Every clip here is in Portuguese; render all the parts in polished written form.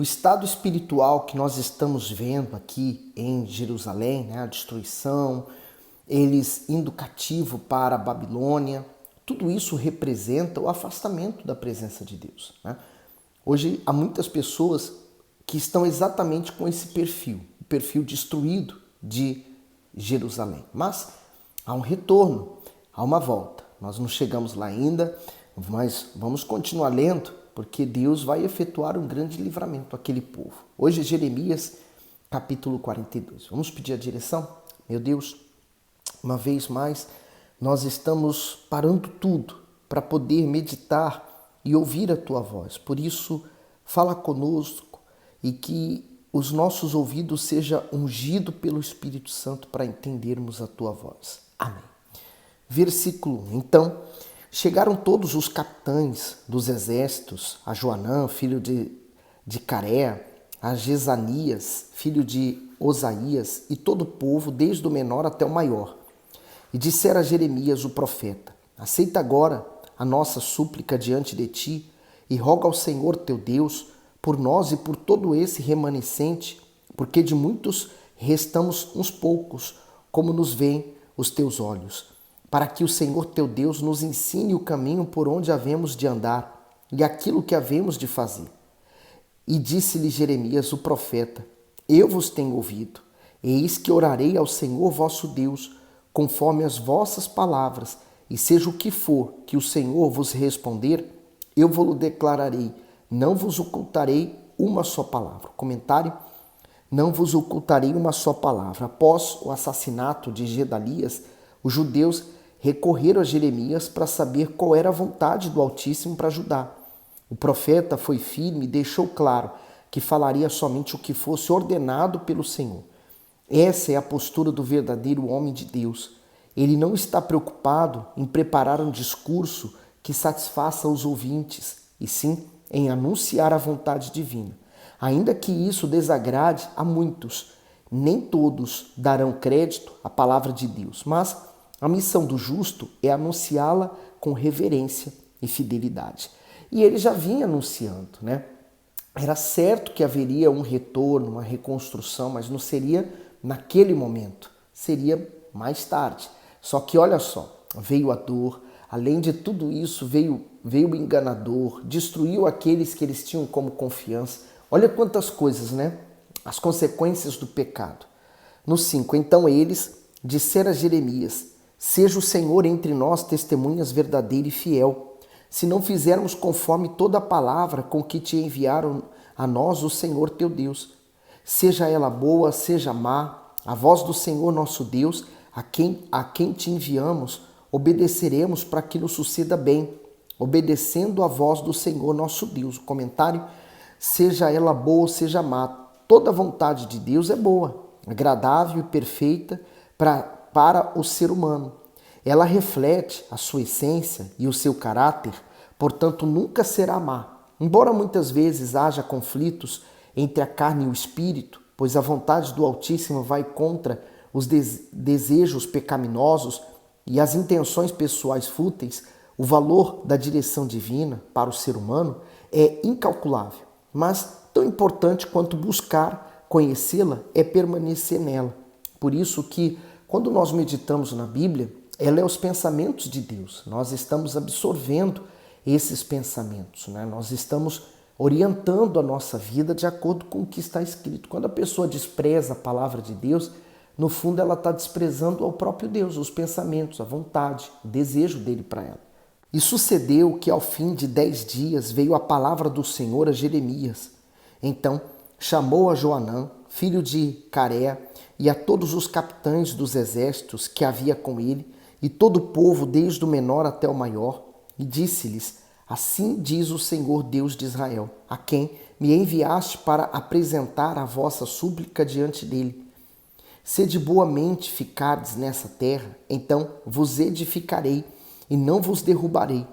O estado espiritual que nós estamos vendo aqui em Jerusalém, né, a destruição, eles indo cativo para a Babilônia, tudo isso representa o afastamento da presença de Deus, né? Hoje há muitas pessoas que estão exatamente com esse perfil, o perfil destruído de Jerusalém. Mas há um retorno, há uma volta. Nós não chegamos lá ainda, mas vamos continuar lendo, porque Deus vai efetuar um grande livramento àquele povo. Hoje é Jeremias, capítulo 42. Vamos pedir a direção? Meu Deus, uma vez mais, nós estamos parando tudo para poder meditar e ouvir a Tua voz. Por isso, fala conosco e que os nossos ouvidos sejam ungidos pelo Espírito Santo para entendermos a Tua voz. Amém. Versículo 1. Então, chegaram todos os capitães dos exércitos, a Joanã, filho de Caré, a Jezanias, filho de Osaías, e todo o povo, desde o menor até o maior. E disseram a Jeremias, o profeta: aceita agora a nossa súplica diante de ti, e roga ao Senhor teu Deus por nós e por todo esse remanescente, porque de muitos restamos uns poucos, como nos veem os teus olhos, para que o Senhor teu Deus nos ensine o caminho por onde havemos de andar e aquilo que havemos de fazer. E disse-lhe Jeremias, o profeta: eu vos tenho ouvido, eis que orarei ao Senhor vosso Deus, conforme as vossas palavras, e seja o que for que o Senhor vos responder, eu vos declararei, não vos ocultarei uma só palavra. Comentário: não vos ocultarei uma só palavra. Após o assassinato de Gedalias, os judeus recorreram a Jeremias para saber qual era a vontade do Altíssimo para Judá. O profeta foi firme e deixou claro que falaria somente o que fosse ordenado pelo Senhor. Essa é a postura do verdadeiro homem de Deus. Ele não está preocupado em preparar um discurso que satisfaça os ouvintes, e sim em anunciar a vontade divina. Ainda que isso desagrade a muitos, nem todos darão crédito à palavra de Deus, mas a missão do justo é anunciá-la com reverência e fidelidade. E ele já vinha anunciando, né? Era certo que haveria um retorno, uma reconstrução, mas não seria naquele momento, seria mais tarde. Só que olha só, veio a dor, além de tudo isso veio o enganador, destruiu aqueles que eles tinham como confiança. Olha quantas coisas, né? As consequências do pecado. No 5, então eles disseram a Jeremias: seja o Senhor entre nós testemunhas verdadeiro e fiel, se não fizermos conforme toda a palavra com que te enviaram a nós o Senhor teu Deus. Seja ela boa, seja má, a voz do Senhor nosso Deus, a quem te enviamos, obedeceremos para que nos suceda bem, obedecendo a voz do Senhor nosso Deus. O comentário: seja ela boa, seja má, toda vontade de Deus é boa, agradável e perfeita para o ser humano. Ela reflete a sua essência e o seu caráter, portanto nunca será má. Embora muitas vezes haja conflitos entre a carne e o espírito, pois a vontade do Altíssimo vai contra os desejos pecaminosos e as intenções pessoais fúteis, o valor da direção divina para o ser humano é incalculável. Mas tão importante quanto buscar conhecê-la é permanecer nela. Por isso que quando nós meditamos na Bíblia, ela é os pensamentos de Deus. Nós estamos absorvendo esses pensamentos, né? Nós estamos orientando a nossa vida de acordo com o que está escrito. Quando a pessoa despreza a palavra de Deus, no fundo ela está desprezando ao próprio Deus, os pensamentos, a vontade, o desejo dele para ela. E sucedeu que ao fim de 10 dias veio a palavra do Senhor a Jeremias. Então chamou a Joanã, filho de Caré, e a todos os capitães dos exércitos que havia com ele, e todo o povo, desde o menor até o maior, e disse-lhes: assim diz o Senhor Deus de Israel, a quem me enviaste para apresentar a vossa súplica diante dele. Se de boa mente ficardes nessa terra, então vos edificarei, e não vos derrubarei,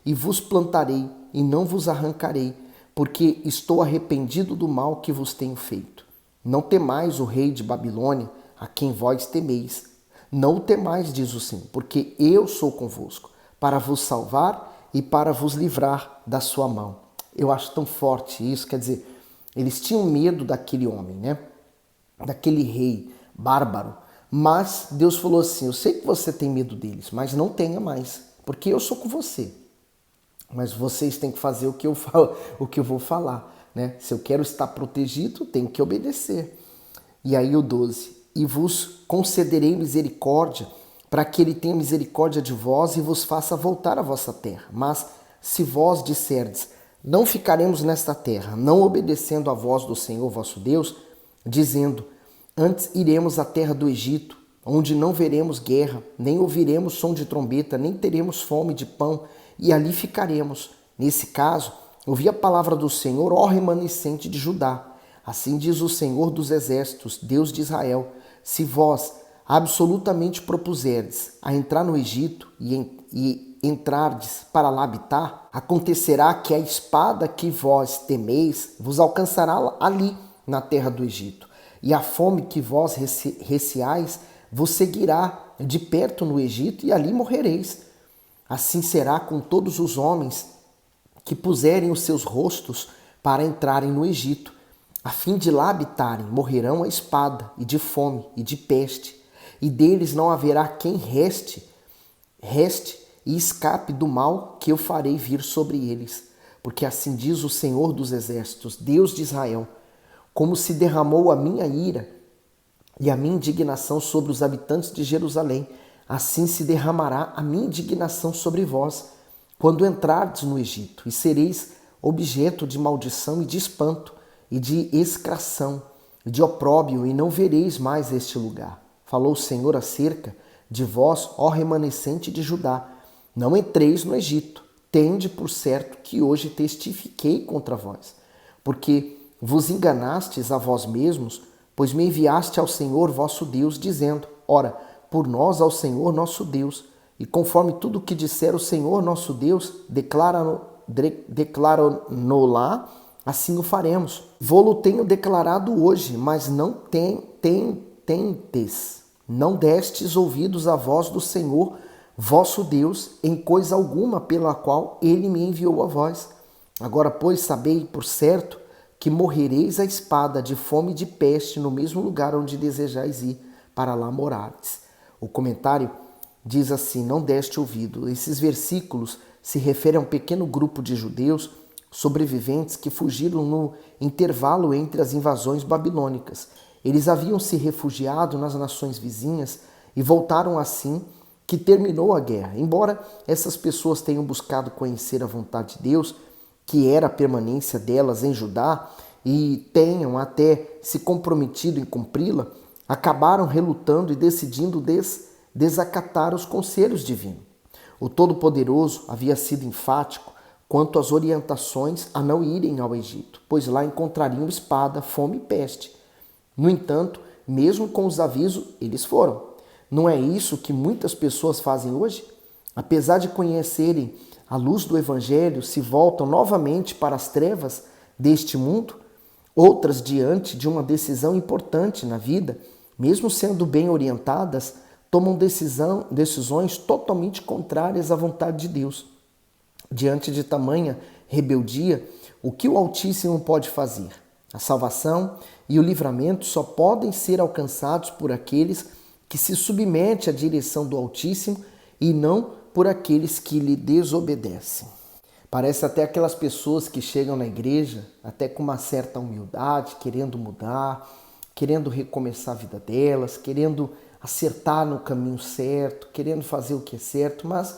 e vos plantarei, e não vos arrancarei, porque estou arrependido do mal que vos tenho feito. Não temais o rei de Babilônia, a quem vós temeis. Não o temais, diz o Senhor, porque eu sou convosco, para vos salvar e para vos livrar da sua mão. Eu acho tão forte isso, quer dizer, Eles tinham medo daquele homem, né? Daquele rei bárbaro. Mas Deus falou assim, eu sei que você tem medo deles, mas não tenha mais, porque eu sou com você. Mas vocês têm que fazer o que eu falo, o que eu vou falar, né? Se eu quero estar protegido, tenho que obedecer. E aí o 12, e vos concederei misericórdia, para que ele tenha misericórdia de vós e vos faça voltar à vossa terra. Mas se vós disserdes, não ficaremos nesta terra, não obedecendo à voz do Senhor vosso Deus, dizendo, antes iremos à terra do Egito, onde não veremos guerra, nem ouviremos som de trombeta, nem teremos fome de pão, e ali ficaremos. Nesse caso, ouvi a palavra do Senhor, ó remanescente de Judá. Assim diz o Senhor dos Exércitos, Deus de Israel, se vós absolutamente propuserdes a entrar no Egito e entrardes para lá habitar, acontecerá que a espada que vós temeis vos alcançará ali na terra do Egito, e a fome que vós receais vos seguirá de perto no Egito, e ali morrereis. Assim será com todos os homens que puserem os seus rostos para entrarem no Egito, a fim de lá habitarem, morrerão a espada, e de fome, e de peste, e deles não haverá quem reste e escape do mal que eu farei vir sobre eles. Porque assim diz o Senhor dos Exércitos, Deus de Israel, como se derramou a minha ira e a minha indignação sobre os habitantes de Jerusalém, assim se derramará a minha indignação sobre vós, quando entrardes no Egito, e sereis objeto de maldição e de espanto, e de execração, e de opróbio, e não vereis mais este lugar. Falou o Senhor acerca de vós, ó remanescente de Judá, não entreis no Egito, tende por certo que hoje testifiquei contra vós, porque vos enganastes a vós mesmos, pois me enviaste ao Senhor vosso Deus, dizendo, ora, por nós ao Senhor nosso Deus, e conforme tudo o que disser o Senhor nosso Deus, declara-no-lá, assim o faremos. Vô-lo tenho declarado hoje, mas não tendes, não destes ouvidos à voz do Senhor vosso Deus em coisa alguma pela qual ele me enviou a vós. Agora, pois, sabei por certo que morrereis à espada de fome e de peste no mesmo lugar onde desejais ir, para lá morares. O comentário diz assim, não deste ouvido. Esses versículos se referem a um pequeno grupo de judeus sobreviventes que fugiram no intervalo entre as invasões babilônicas. Eles haviam se refugiado nas nações vizinhas e voltaram assim que terminou a guerra. Embora essas pessoas tenham buscado conhecer a vontade de Deus, que era a permanência delas em Judá, e tenham até se comprometido em cumpri-la, acabaram relutando e decidindo desacatar os conselhos divinos. O Todo-Poderoso havia sido enfático quanto às orientações a não irem ao Egito, pois lá encontrariam espada, fome e peste. No entanto, mesmo com os avisos, eles foram. Não é isso que muitas pessoas fazem hoje? Apesar de conhecerem a luz do Evangelho, se voltam novamente para as trevas deste mundo. Outras, diante de uma decisão importante na vida, mesmo sendo bem orientadas, tomam decisões totalmente contrárias à vontade de Deus. Diante de tamanha rebeldia, o que o Altíssimo pode fazer? A salvação e o livramento só podem ser alcançados por aqueles que se submetem à direção do Altíssimo e não por aqueles que lhe desobedecem. Parece até aquelas pessoas que chegam na igreja até com uma certa humildade, querendo mudar, querendo recomeçar a vida delas, querendo acertar no caminho certo, querendo fazer o que é certo, mas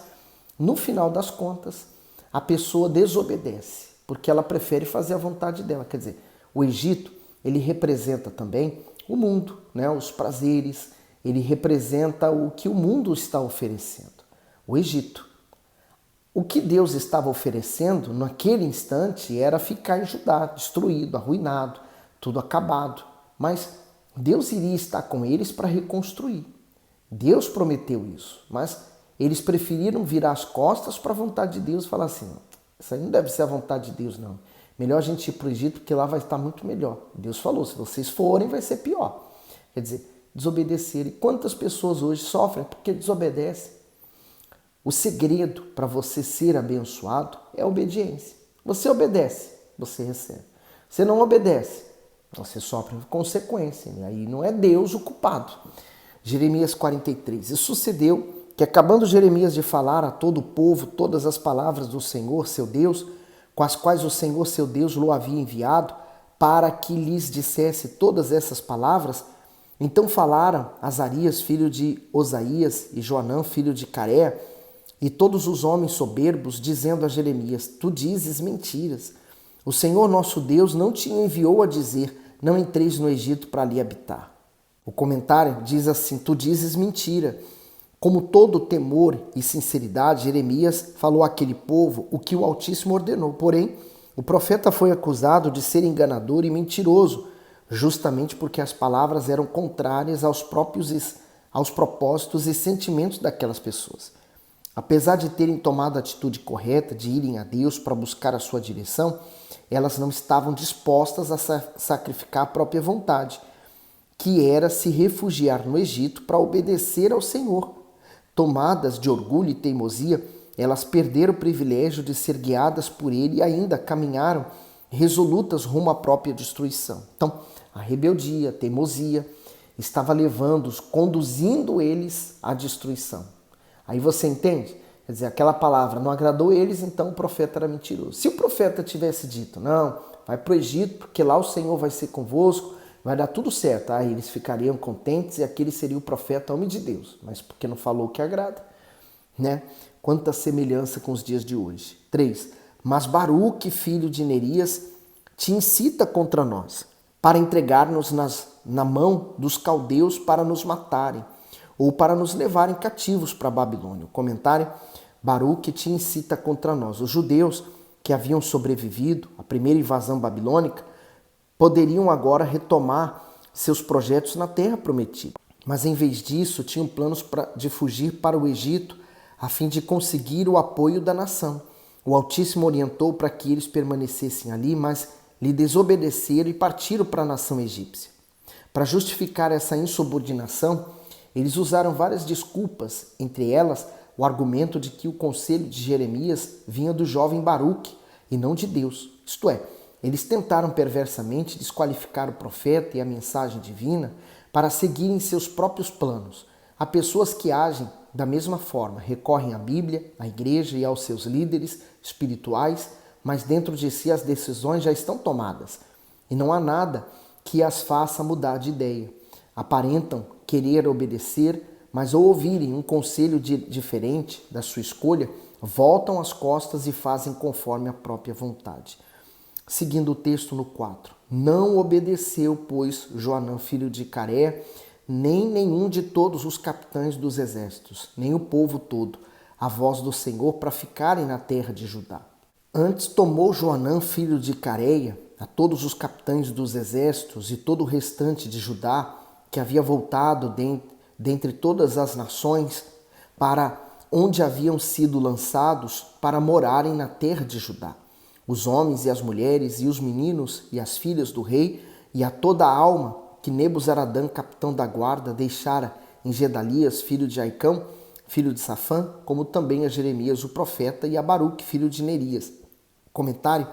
no final das contas a pessoa desobedece, porque ela prefere fazer a vontade dela. Quer dizer, o Egito, ele representa também o mundo, né? Os prazeres, ele representa o que o mundo está oferecendo. O Egito. O que Deus estava oferecendo naquele instante era ficar em Judá, destruído, arruinado, tudo acabado. Mas Deus iria estar com eles para reconstruir. Deus prometeu isso, mas eles preferiram virar as costas para a vontade de Deus e falar assim, isso aí não deve ser a vontade de Deus, não. Melhor a gente ir para o Egito, porque lá vai estar muito melhor. Deus falou, se vocês forem, vai ser pior. Quer dizer, desobedecer. E quantas pessoas hoje sofrem porque desobedecem? O segredo para você ser abençoado é a obediência. Você obedece, você recebe. Você não obedece, você sofre consequência, e aí não é Deus o culpado. Jeremias 43. E sucedeu que, acabando Jeremias de falar a todo o povo todas as palavras do Senhor, seu Deus, com as quais o Senhor, seu Deus, o havia enviado, para que lhes dissesse todas essas palavras, então falaram Azarias, filho de Osaías, e Joanã, filho de Careia, e todos os homens soberbos, dizendo a Jeremias: Tu dizes mentiras. O Senhor nosso Deus não te enviou a dizer: Não entreis no Egito para ali habitar. O comentário diz assim: Tu dizes mentira. Como todo temor e sinceridade, Jeremias falou àquele povo o que o Altíssimo ordenou. Porém, o profeta foi acusado de ser enganador e mentiroso, justamente porque as palavras eram contrárias aos propósitos e sentimentos daquelas pessoas. Apesar de terem tomado a atitude correta de irem a Deus para buscar a sua direção, elas não estavam dispostas a sacrificar a própria vontade, que era se refugiar no Egito para obedecer ao Senhor. Tomadas de orgulho e teimosia, elas perderam o privilégio de ser guiadas por ele e ainda caminharam resolutas rumo à própria destruição. Então, a rebeldia, a teimosia, estava conduzindo eles à destruição. Aí você entende? Quer dizer, aquela palavra não agradou eles, então o profeta era mentiroso. Se o profeta tivesse dito: não, vai para o Egito, porque lá o Senhor vai ser convosco, vai dar tudo certo. Aí eles ficariam contentes e aquele seria o profeta, homem de Deus. Mas porque não falou o que agrada, né? Quanta semelhança com os dias de hoje. 3. Mas Baruque, filho de Nerias, te incita contra nós, para entregar-nos na mão dos caldeus para nos matarem, ou para nos levarem cativos para a Babilônia. O comentário: Baruque te incita contra nós. Os judeus que haviam sobrevivido à primeira invasão babilônica poderiam agora retomar seus projetos na terra prometida. Mas em vez disso, tinham planos de fugir para o Egito a fim de conseguir o apoio da nação. O Altíssimo orientou para que eles permanecessem ali, mas lhe desobedeceram e partiram para a nação egípcia. Para justificar essa insubordinação, eles usaram várias desculpas, entre elas o argumento de que o conselho de Jeremias vinha do jovem Baruque e não de Deus. Isto é, eles tentaram perversamente desqualificar o profeta e a mensagem divina para seguirem seus próprios planos. Há pessoas que agem da mesma forma, recorrem à Bíblia, à igreja e aos seus líderes espirituais, mas dentro de si as decisões já estão tomadas e não há nada que as faça mudar de ideia. Aparentam querer obedecer, mas ao ouvirem um conselho diferente da sua escolha, voltam as costas e fazem conforme a própria vontade. Seguindo o texto no 4. Não obedeceu, pois, Joanã, filho de Careia, nem nenhum de todos os capitães dos exércitos, nem o povo todo, a voz do Senhor para ficarem na terra de Judá. Antes tomou Joanã, filho de Careia, a todos os capitães dos exércitos e todo o restante de Judá, que havia voltado dentre todas as nações, para onde haviam sido lançados para morarem na terra de Judá. Os homens e as mulheres e os meninos e as filhas do rei e a toda a alma que Nebuzaradã, capitão da guarda, deixara em Gedalias, filho de Aicão, filho de Safã, como também a Jeremias, o profeta, e a Baruque, filho de Nerias. Comentário: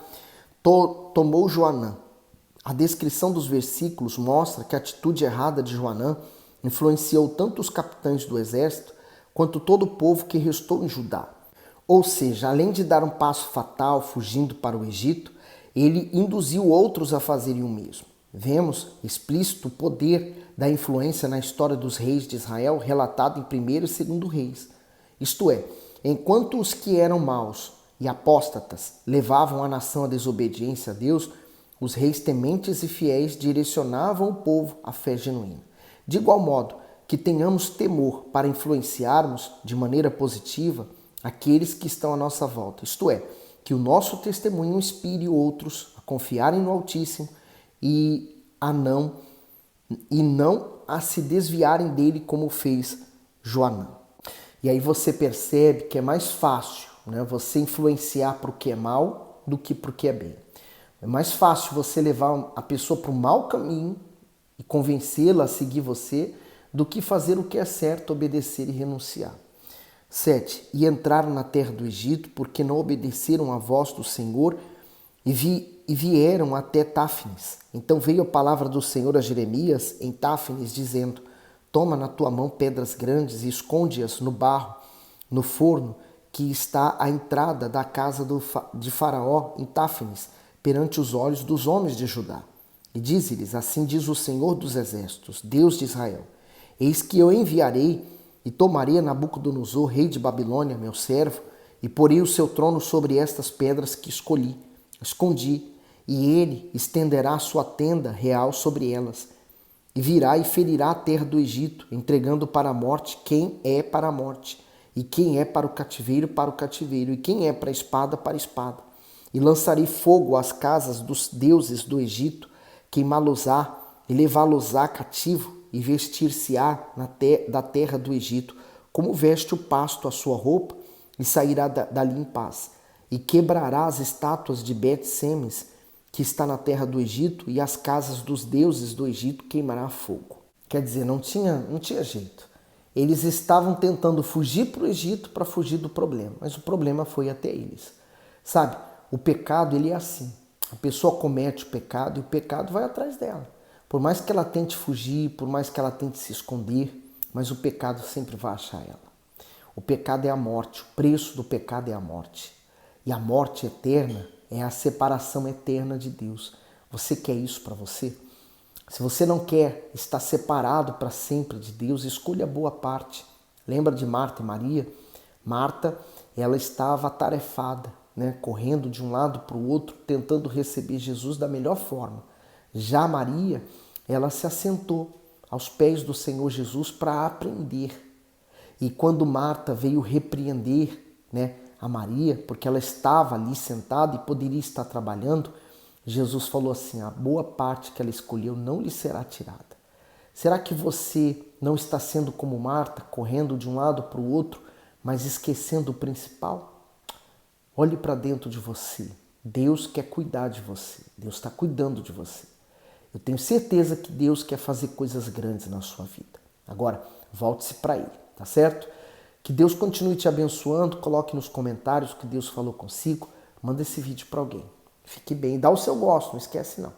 tomou Joanã. A descrição dos versículos mostra que a atitude errada de Joanã influenciou tanto os capitães do exército quanto todo o povo que restou em Judá. Ou seja, além de dar um passo fatal fugindo para o Egito, ele induziu outros a fazerem o mesmo. Vemos explícito o poder da influência na história dos reis de Israel, relatado em 1º e 2º Reis. Isto é, enquanto os que eram maus e apóstatas levavam a nação à desobediência a Deus, os reis tementes e fiéis direcionavam o povo à fé genuína. De igual modo, que tenhamos temor para influenciarmos de maneira positiva aqueles que estão à nossa volta. Isto é, que o nosso testemunho inspire outros a confiarem no Altíssimo e não a se desviarem dele como fez Joanã. E aí você percebe que é mais fácil, né, você influenciar para o que é mal do que para o que é bem. É mais fácil você levar a pessoa para o mau caminho e convencê-la a seguir você do que fazer o que é certo, obedecer e renunciar. 7. E entraram na terra do Egito porque não obedeceram à voz do Senhor e e vieram até Táfnis. Então veio a palavra do Senhor a Jeremias em Táfnis, dizendo: toma na tua mão pedras grandes e esconde-as no barro, no forno que está à entrada da casa de Faraó em Táfnis, perante os olhos dos homens de Judá. E dize-lhes: assim diz o Senhor dos Exércitos, Deus de Israel: eis que eu enviarei e tomarei a Nabucodonosor, rei de Babilônia, meu servo, e porei o seu trono sobre estas pedras que escondi, e ele estenderá a sua tenda real sobre elas, e virá e ferirá a terra do Egito, entregando para a morte quem é para a morte, e quem é para o cativeiro, e quem é para a espada. E lançarei fogo às casas dos deuses do Egito, queimá-los-á e levá-los-á cativo, e vestir-se-á da terra do Egito, como veste o pasto a sua roupa, e sairá dali em paz. E quebrará as estátuas de Bet-Semes, que está na terra do Egito, e as casas dos deuses do Egito queimará a fogo. Quer dizer, não tinha jeito. Eles estavam tentando fugir para o Egito para fugir do problema, mas o problema foi até eles. Sabe, o pecado ele é assim. A pessoa comete o pecado e o pecado vai atrás dela. Por mais que ela tente fugir, por mais que ela tente se esconder, mas o pecado sempre vai achar ela. O pecado é a morte, o preço do pecado é a morte. E a morte eterna é a separação eterna de Deus. Você quer isso para você? Se você não quer estar separado para sempre de Deus, escolha a boa parte. Lembra de Marta e Maria? Marta, ela estava atarefada, correndo de um lado para o outro, tentando receber Jesus da melhor forma. Já Maria, ela se assentou aos pés do Senhor Jesus para aprender. E quando Marta veio repreender a Maria, porque ela estava ali sentada e poderia estar trabalhando, Jesus falou assim: a boa parte que ela escolheu não lhe será tirada. Será que você não está sendo como Marta, correndo de um lado para o outro, mas esquecendo o principal? Olhe para dentro de você. Deus quer cuidar de você. Deus está cuidando de você. Eu tenho certeza que Deus quer fazer coisas grandes na sua vida. Agora, volte-se para Ele, tá certo? Que Deus continue te abençoando. Coloque nos comentários o que Deus falou consigo. Manda esse vídeo para alguém. Fique bem. Dá o seu gosto, não esquece não.